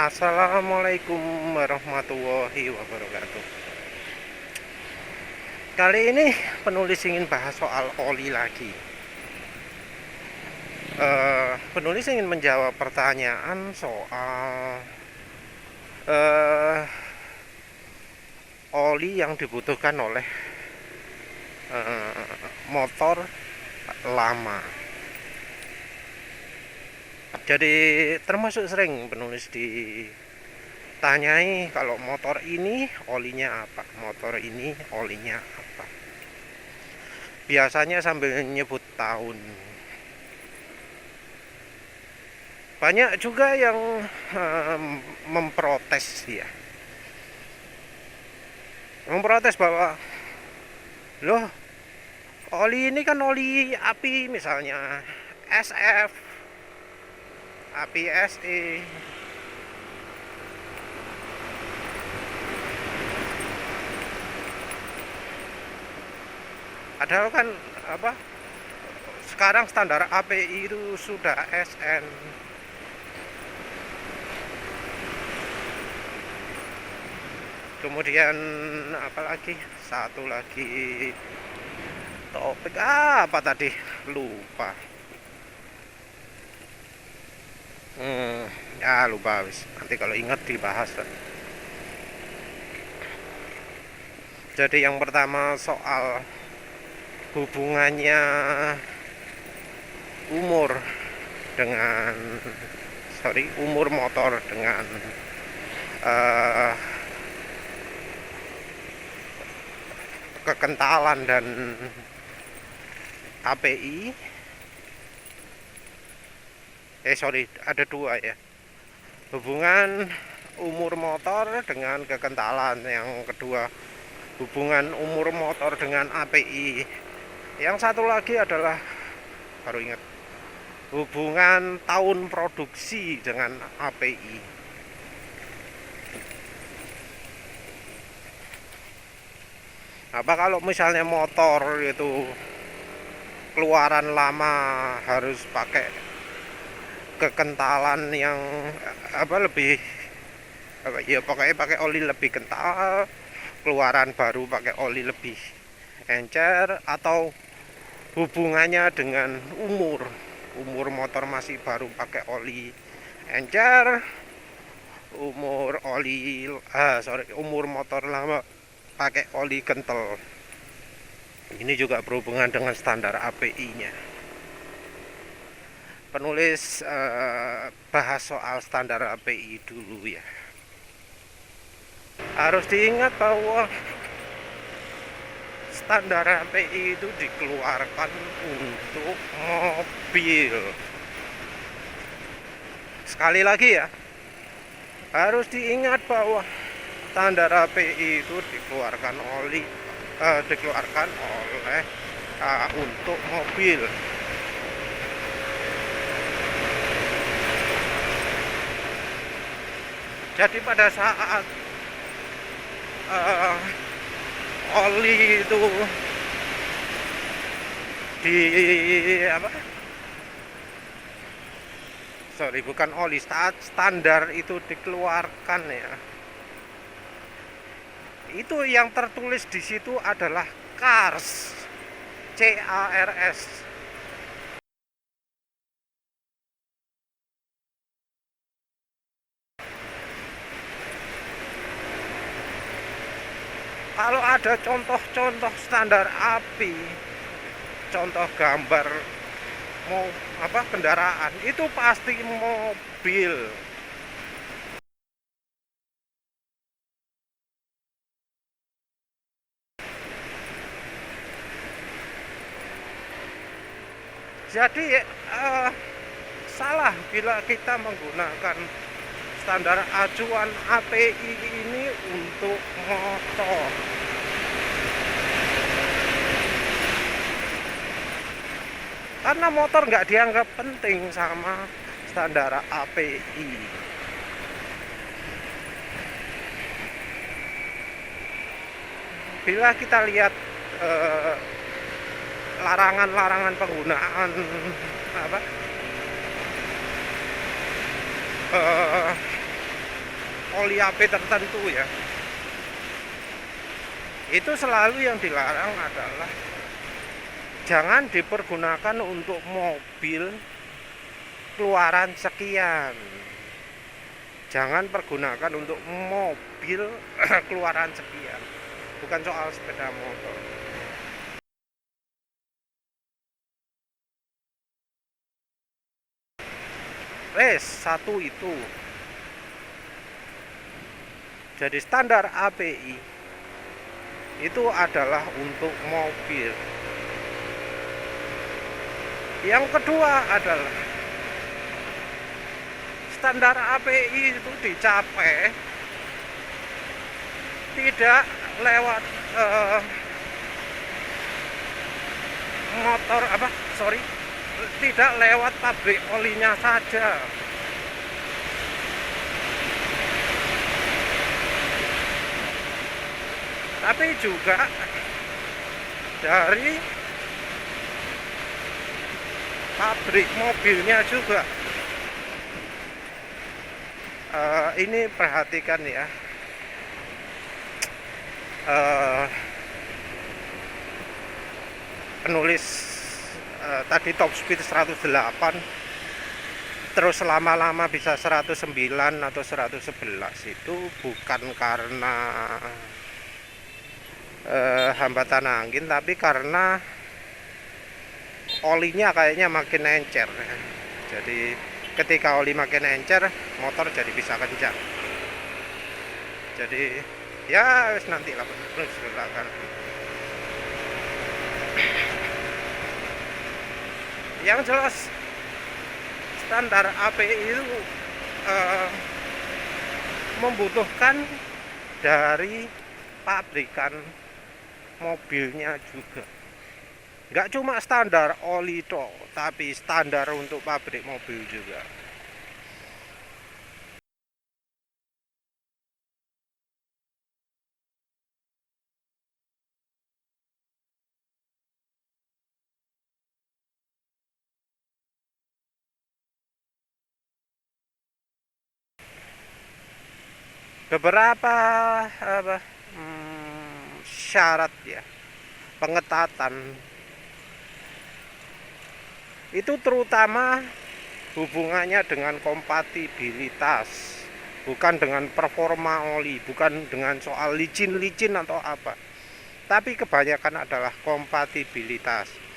Assalamualaikum warahmatullahi wabarakatuh. Kali ini penulis ingin bahas soal oli lagi. Penulis ingin menjawab pertanyaan soal oli yang dibutuhkan oleh motor lama. Jadi termasuk sering penulis ditanyai kalau motor ini olinya apa, motor ini olinya apa. Biasanya sambil nyebut tahun. Banyak juga yang memprotes ya. Memprotes bahwa loh, oli ini kan oli api, misalnya SF, api SE. Padahal kan sekarang standar API itu sudah SN. Kemudian apalagi satu lagi topik apa tadi, lupa. Ya lupa wis. Nanti kalau ingat dibahas. Jadi yang pertama soal hubungannya umur motor dengan kekentalan dan API. Ada dua ya. Hubungan umur motor dengan kekentalan. Yang kedua, hubungan umur motor dengan API. Yang satu lagi adalah, baru ingat, hubungan tahun produksi dengan API. Apa kalau misalnya motor itu keluaran lama harus pakai kekentalan yang lebih ya, pokoknya pakai oli lebih kental, keluaran baru pakai oli lebih encer, atau hubungannya dengan umur motor masih baru pakai oli encer, umur motor lama pakai oli kental. Ini juga berhubungan dengan standar API-nya. Penulis bahas soal standar API dulu ya. Harus diingat bahwa standar API itu dikeluarkan untuk mobil. Sekali lagi ya, harus diingat bahwa standar API itu dikeluarkan oleh untuk mobil. Jadi pada saat oli itu bukan oli, saat standar itu dikeluarkan ya, itu yang tertulis di situ adalah CARS, CARS. Kalau ada contoh-contoh standar API, contoh gambar kendaraan, itu pasti mobil. Jadi salah bila kita menggunakan standar acuan API ini untuk motor. Karena motor nggak dianggap penting sama standar API. Bila kita lihat larangan penggunaan oli AP tertentu ya, itu selalu yang dilarang adalah jangan dipergunakan untuk mobil keluaran sekian. Jangan pergunakan untuk mobil keluaran sekian. Bukan soal sepeda motor. Satu itu. Jadi standar API itu adalah untuk mobil. Yang kedua adalah standar API itu dicapai tidak lewat tidak lewat pabrik olinya saja. Tapi juga dari pabrik mobilnya juga. Ini perhatikan ya, penulis tadi top speed 108, terus lama-lama bisa 109 atau 111, itu bukan karena hambatan angin, tapi karena olinya kayaknya makin encer. Jadi ketika oli makin encer, motor jadi bisa kencang. Jadi ya nanti lah silakan. Yang jelas standar API itu membutuhkan dari pabrikan mobilnya juga. Nggak cuma standar oli toh, tapi standar untuk pabrik mobil juga. Beberapa syarat ya, pengetatan itu terutama hubungannya dengan kompatibilitas, bukan dengan performa oli, bukan dengan soal licin-licin atau apa, tapi kebanyakan adalah kompatibilitas.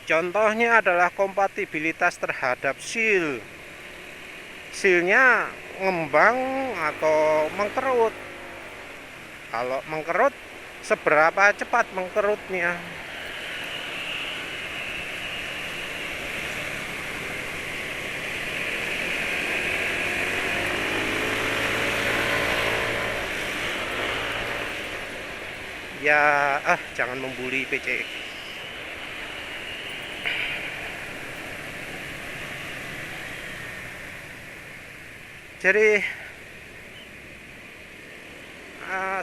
Contohnya adalah kompatibilitas terhadap seal. Sealnya ngembang atau mengkerut. Kalau mengkerut, seberapa cepat mengkerutnya? Ya, jangan membuli PC. Jadi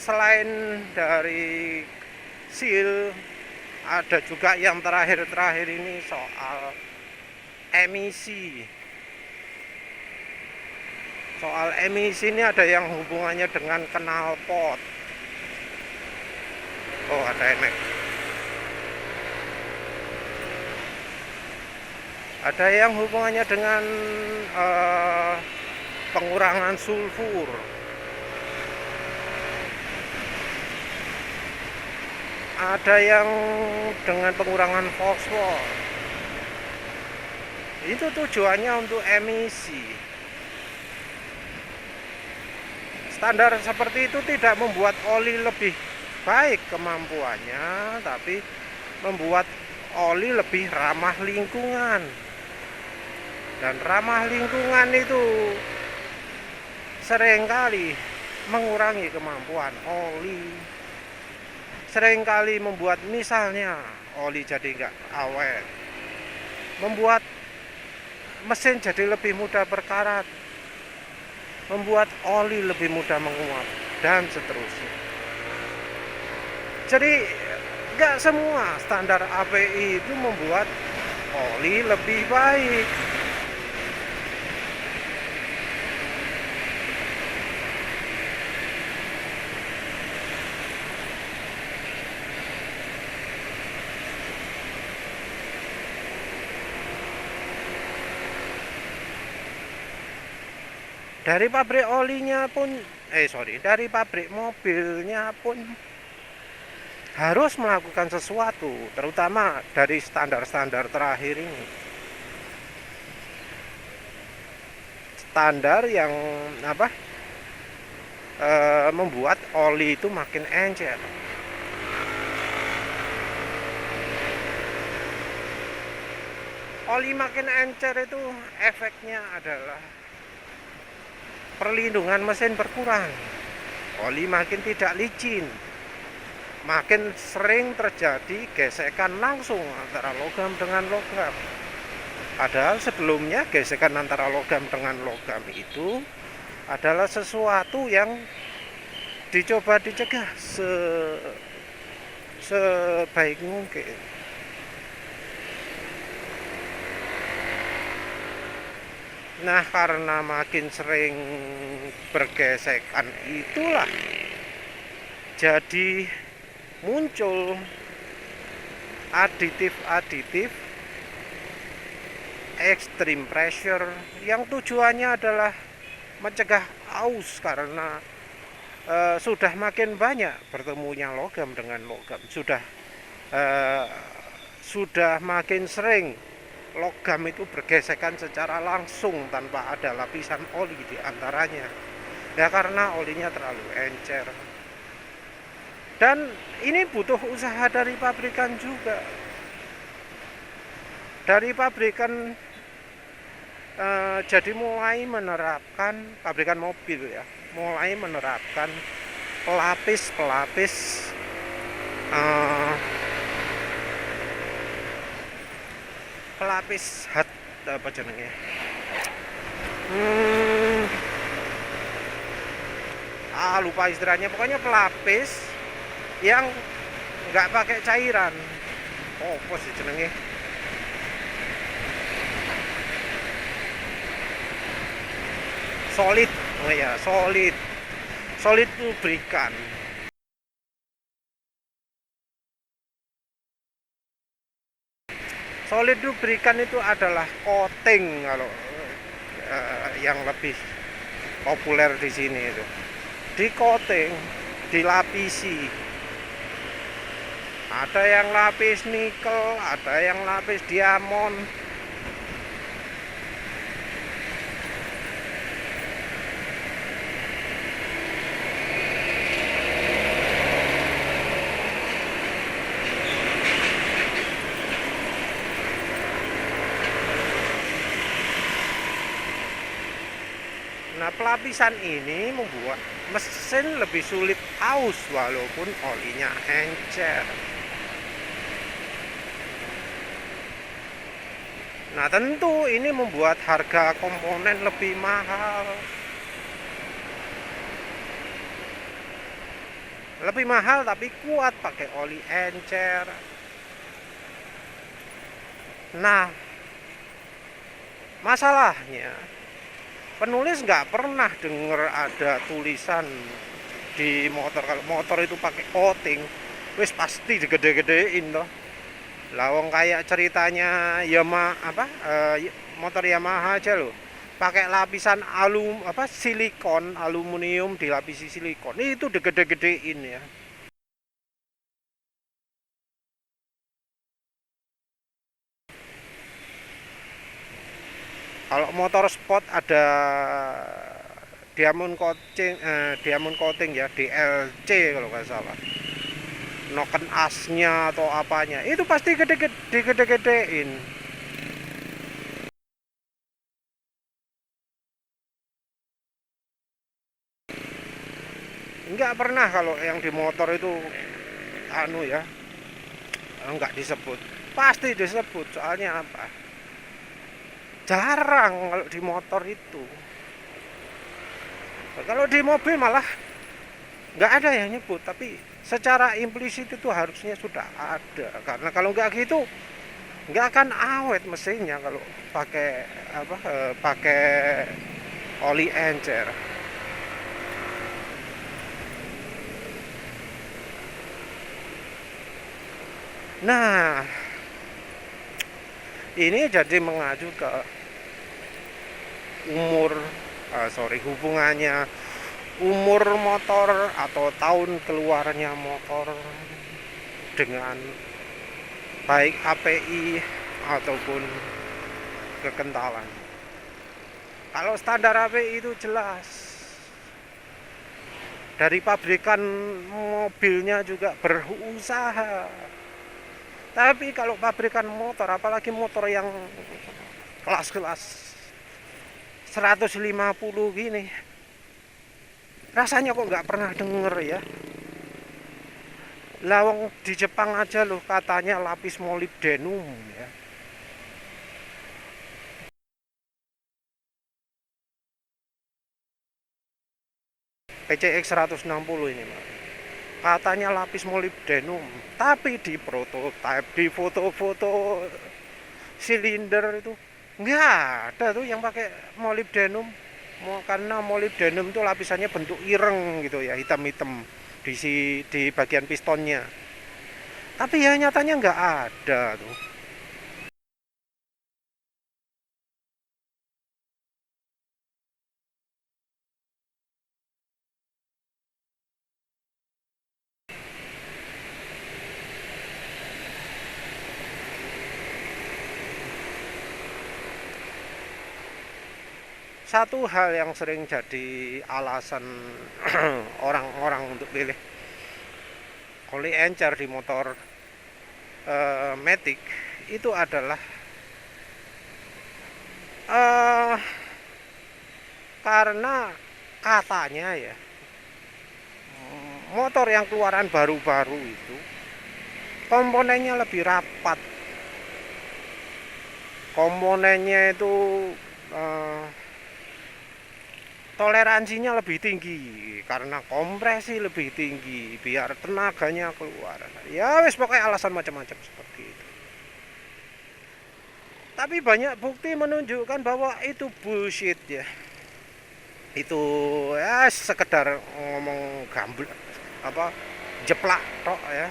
selain dari seal, ada juga yang terakhir ini soal emisi. Soal emisi ini ada yang hubungannya dengan knalpot. Oh, ada emek. Ada yang hubungannya dengan pengurangan sulfur. Ada yang dengan pengurangan fosfor. Itu tujuannya untuk emisi. Standar seperti itu tidak membuat oli lebih baik kemampuannya, tapi membuat oli lebih ramah lingkungan. Dan ramah lingkungan itu seringkali mengurangi kemampuan oli, seringkali membuat misalnya oli jadi nggak awet, membuat mesin jadi lebih mudah berkarat, membuat oli lebih mudah menguap, dan seterusnya. Jadi nggak semua standar API itu membuat oli lebih baik. Dari pabrik olinya pun dari pabrik mobilnya pun harus melakukan sesuatu, terutama dari standar-standar terakhir ini. Standar yang membuat oli itu makin encer. Oli makin encer itu efeknya adalah perlindungan mesin berkurang, oli makin tidak licin, makin sering terjadi gesekan langsung antara logam dengan logam. Padahal sebelumnya gesekan antara logam dengan logam itu adalah sesuatu yang dicoba dicegah sebaik mungkin. Nah, karena makin sering bergesekan itulah jadi muncul aditif extreme pressure yang tujuannya adalah mencegah aus, karena sudah makin banyak bertemunya logam dengan logam, sudah makin sering logam itu bergesekan secara langsung tanpa ada lapisan oli di antaranya. Ya karena olinya terlalu encer. Dan ini butuh usaha dari pabrikan juga. Dari pabrikan jadi mulai menerapkan, pabrikan mobil ya, mulai menerapkan pelapis hat apa jenenge, lupa istilahnya, pokoknya pelapis yang nggak pakai cairan. Apa sih jenenge? Solid. Oh ya, solid lubrikan. Solid lubrikan itu adalah coating, kalau yang lebih populer di sini itu. Di coating, dilapisi. Ada yang lapis nikel, ada yang lapis diamond. Nah, pelapisan ini membuat mesin lebih sulit aus walaupun olinya encer. Nah, tentu ini membuat harga komponen lebih mahal. Lebih mahal tapi kuat pakai oli encer. Nah, masalahnya penulis nggak pernah dengar ada tulisan di motor kalau motor itu pakai coating, wis pasti digede-gedein toh. Lawang kayak ceritanya motor Yamaha aja loh, pakai lapisan aluminium dilapisi silikon, itu digede-gedein ya. Kalau motor sport ada diamond coating ya, DLC kalau nggak salah, noken asnya atau apanya, itu pasti gede-gedein. Nggak pernah kalau yang di motor itu nggak disebut. Pasti disebut, soalnya apa? Jarang kalau di motor itu. Kalau di mobil malah nggak ada yang nyebut, tapi secara implisit itu harusnya sudah ada, karena kalau nggak gitu nggak akan awet mesinnya kalau pakai pakai oli encer. Nah, ini jadi mengacu ke umur hubungannya umur motor atau tahun keluarnya motor dengan baik API ataupun kekentalan. Kalau standar API itu jelas, dari pabrikan mobilnya juga berusaha. Tapi kalau pabrikan motor, apalagi motor yang kelas-kelas 150 gini, rasanya kok nggak pernah denger ya. Lawang di Jepang aja loh katanya lapis molybdenum ya. PCX 160 ini Mas, katanya lapis molybdenum, tapi di prototype, di foto-foto silinder itu nggak ada tuh yang pakai molybdenum. Karena molybdenum itu lapisannya bentuk ireng gitu ya, hitam-hitam di bagian pistonnya, tapi ya nyatanya nggak ada tuh. Satu hal yang sering jadi alasan orang-orang untuk pilih oli encer di motor Matic itu adalah uh, karena katanya ya, motor yang keluaran baru-baru itu komponennya lebih rapat, komponennya itu toleransinya lebih tinggi karena kompresi lebih tinggi biar tenaganya keluar. Ya wes pokoknya alasan macam-macam seperti itu. Tapi banyak bukti menunjukkan bahwa itu bullshit ya. Itu ya sekedar ngomong gambl jeplak tok ya.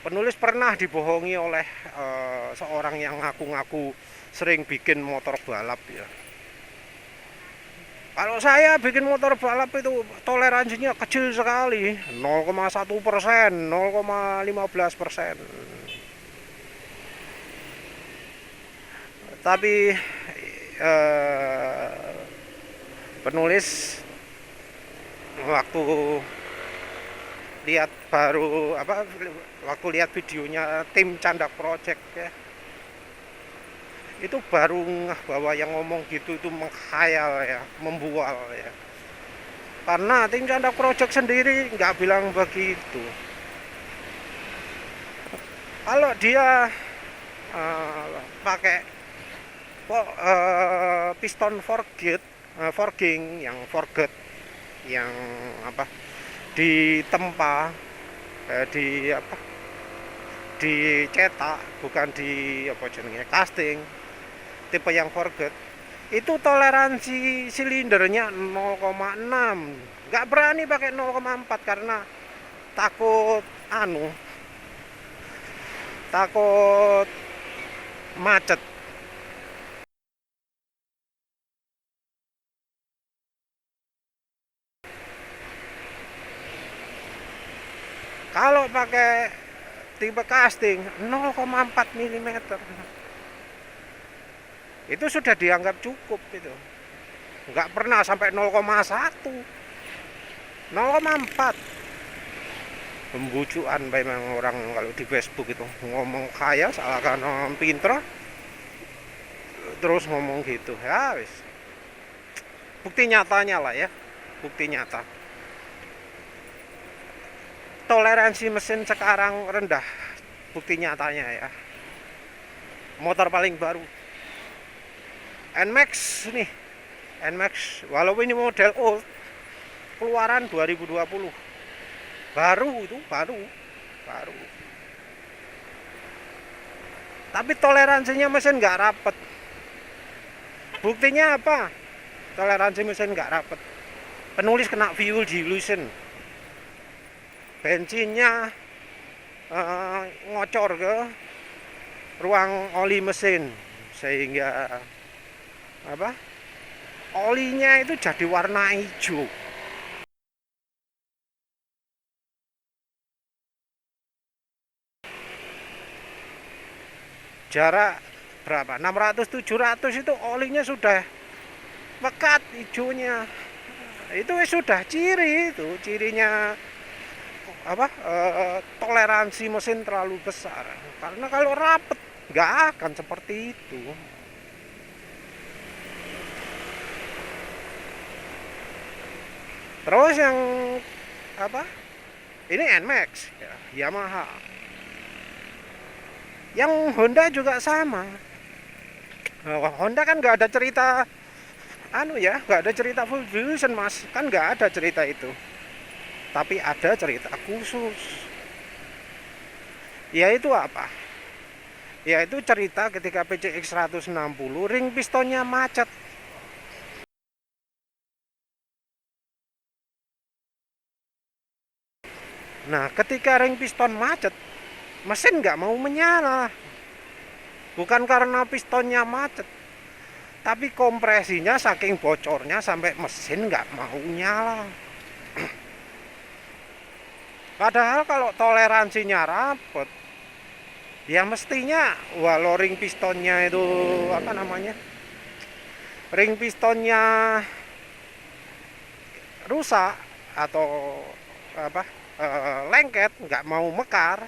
Penulis pernah dibohongi oleh seorang yang ngaku-ngaku sering bikin motor balap ya. Kalau saya bikin motor balap itu toleransinya kecil sekali, 0,1%, 0,15%. Tapi penulis waktu lihat waktu lihat videonya tim Candak Project ya, itu baru ngeh bahwa yang ngomong gitu itu menghayal ya, membual ya. Karena tim Candak Project sendiri nggak bilang begitu. Kalau dia pakai piston forging yang ditempa, dicetak, bukan casting, tipe yang forget, itu toleransi silindernya 0,6, nggak berani pakai 0,4 karena takut macet. Kalau pakai tipe casting 0,4 mm itu sudah dianggap cukup itu, nggak pernah sampai 0,1, 0,4. Pembujuan memang orang kalau di Facebook itu ngomong kaya seakan orang pinter terus ngomong gitu ya wis. Bukti nyatanya lah ya, bukti nyata toleransi mesin sekarang rendah, bukti nyatanya ya. Motor paling baru NMAX nih NMAX walaupun ini model old, keluaran 2020, baru itu baru, tapi toleransinya mesin nggak rapet. Buktinya apa? Toleransi mesin nggak rapet, penulis kena fuel dilution, bensinnya ngocor ke ruang oli mesin, sehingga apa, olinya itu jadi warna hijau. Jarak berapa, 600-700 itu olinya sudah pekat hijaunya. Itu sudah cirinya apa, toleransi mesin terlalu besar. Karena kalau rapet nggak akan seperti itu. Terus yang apa, ini NMAX ya, Yamaha. Yang Honda juga sama. Honda kan nggak ada cerita nggak ada cerita full dilution mas, kan nggak ada cerita itu. Tapi ada cerita khusus, yaitu apa? Yaitu cerita ketika PCX 160 ring pistonnya macet. Nah, ketika ring piston macet, mesin nggak mau menyala. Bukan karena pistonnya macet, tapi kompresinya saking bocornya sampai mesin nggak mau nyala. Padahal kalau toleransinya rapet, ya mestinya walau ring pistonnya itu apa namanya, ring pistonnya rusak atau apa, lengket, nggak mau mekar,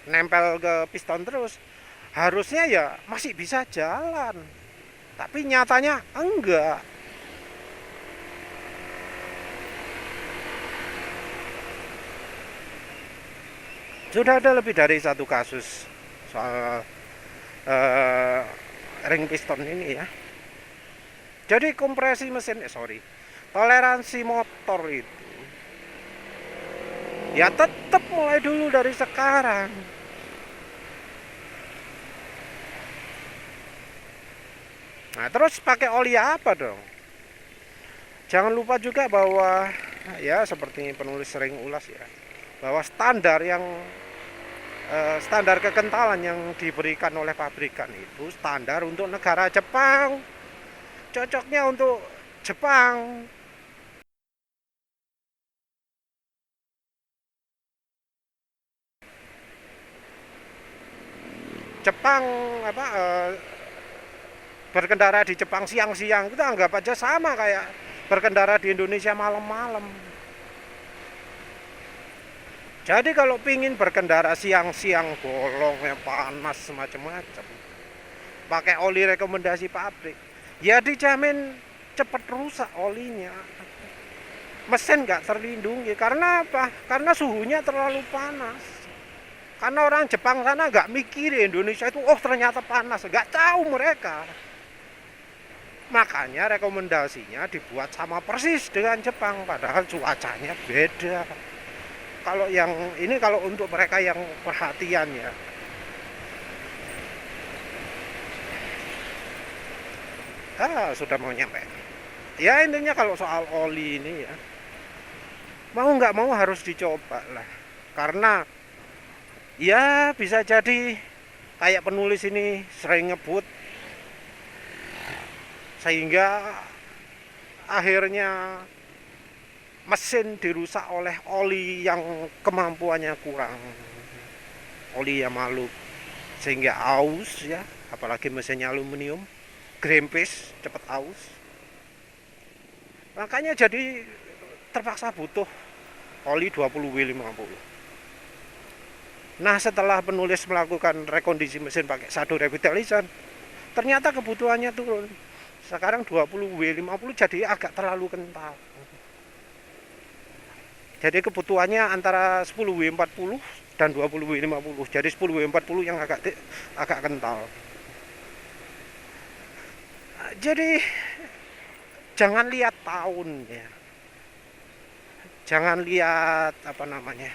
nempel ke piston terus, harusnya ya masih bisa jalan. Tapi nyatanya enggak. Sudah ada lebih dari satu kasus soal ring piston ini ya. Jadi kompresi mesin, toleransi motor itu ya tetap mulai dulu dari sekarang. Nah, terus pakai oli apa dong? Jangan lupa juga bahwa ya seperti penulis sering ulas ya, bahwa standar kekentalan yang diberikan oleh pabrikan itu standar untuk negara Jepang, cocoknya untuk Jepang. Jepang apa, berkendara di Jepang siang-siang kita anggap aja sama kayak berkendara di Indonesia malam-malam. Jadi kalau pingin berkendara siang-siang bolongnya panas semacam-macam, pakai oli rekomendasi pabrik, ya dijamin cepat rusak olinya. Mesin nggak terlindungi. Karena apa? Karena suhunya terlalu panas. Karena orang Jepang sana nggak mikir Indonesia itu ternyata panas, nggak tahu mereka. Makanya rekomendasinya dibuat sama persis dengan Jepang, padahal cuacanya beda. Kalau yang ini, kalau untuk mereka yang perhatian ya. Sudah mau nyampe. Ya intinya kalau soal oli ini ya, mau nggak mau harus dicoba lah. Karena ya bisa jadi kayak penulis ini sering ngebut, sehingga akhirnya mesin dirusak oleh oli yang kemampuannya kurang, oli yang malu, sehingga aus ya, apalagi mesinnya aluminium, grempes, cepat aus. Makanya jadi terpaksa butuh oli 20W50. Nah, setelah penulis melakukan rekondisi mesin pakai Shadow Revitalization, ternyata kebutuhannya turun. Sekarang 20W50 jadi agak terlalu kental. Jadi kebutuhannya antara 10W40 dan 20W50. Jadi 10W40 yang agak kental. Jadi Jangan lihat tahun ya, jangan lihat apa namanya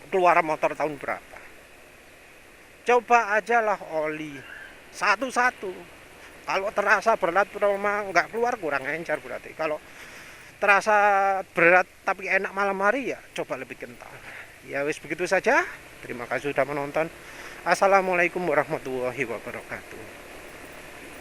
keluar motor tahun berapa, coba aja lah oli satu-satu. Kalau terasa berat memang nggak keluar, kurang encer berarti. Kalau terasa berat tapi enak malam hari, ya coba lebih kental. Ya wis begitu saja, terima kasih sudah menonton. Assalamualaikum warahmatullahi wabarakatuh.